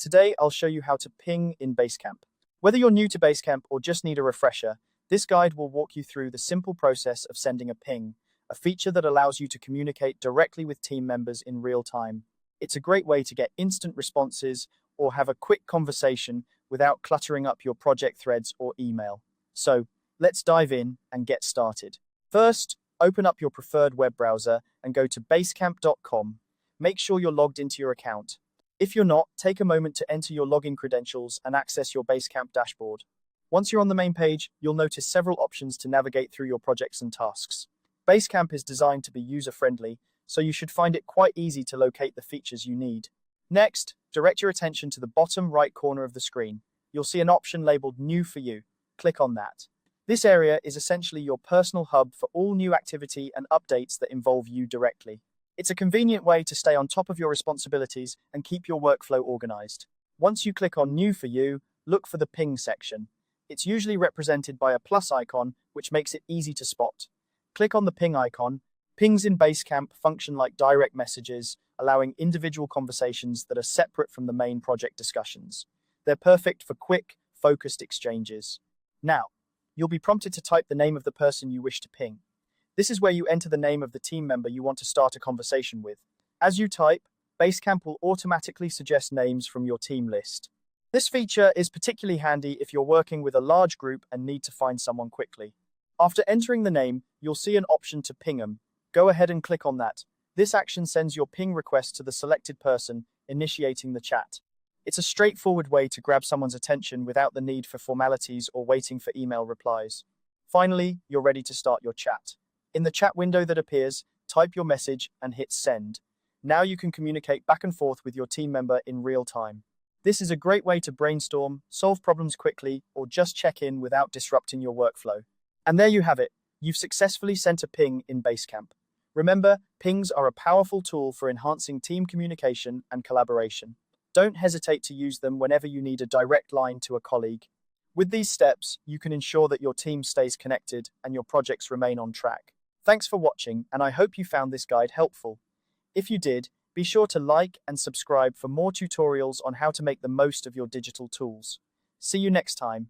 Today, I'll show you how to ping in Basecamp. Whether you're new to Basecamp or just need a refresher, this guide will walk you through the simple process of sending a ping, a feature that allows you to communicate directly with team members in real time. It's a great way to get instant responses or have a quick conversation without cluttering up your project threads or email. So, let's dive in and get started. First, open up your preferred web browser and go to basecamp.com. Make sure you're logged into your account. If you're not, take a moment to enter your login credentials and access your Basecamp dashboard. Once you're on the main page, you'll notice several options to navigate through your projects and tasks. Basecamp is designed to be user-friendly, so you should find it quite easy to locate the features you need. Next, direct your attention to the bottom right corner of the screen. You'll see an option labeled New for You. Click on that. This area is essentially your personal hub for all new activity and updates that involve you directly. It's a convenient way to stay on top of your responsibilities and keep your workflow organized. Once you click on New for You, look for the ping section. It's usually represented by a plus icon, which makes it easy to spot. Click on the ping icon. Pings in Basecamp function like direct messages, allowing individual conversations that are separate from the main project discussions. They're perfect for quick, focused exchanges. Now, you'll be prompted to type the name of the person you wish to ping. This is where you enter the name of the team member you want to start a conversation with. As you type, Basecamp will automatically suggest names from your team list. This feature is particularly handy if you're working with a large group and need to find someone quickly. After entering the name, you'll see an option to ping them. Go ahead and click on that. This action sends your ping request to the selected person, initiating the chat. It's a straightforward way to grab someone's attention without the need for formalities or waiting for email replies. Finally, you're ready to start your chat. In the chat window that appears, type your message and hit send. Now you can communicate back and forth with your team member in real time. This is a great way to brainstorm, solve problems quickly, or just check in without disrupting your workflow. And there you have it. You've successfully sent a ping in Basecamp. Remember, pings are a powerful tool for enhancing team communication and collaboration. Don't hesitate to use them whenever you need a direct line to a colleague. With these steps, you can ensure that your team stays connected and your projects remain on track. Thanks for watching, and I hope you found this guide helpful. If you did, be sure to like and subscribe for more tutorials on how to make the most of your digital tools. See you next time.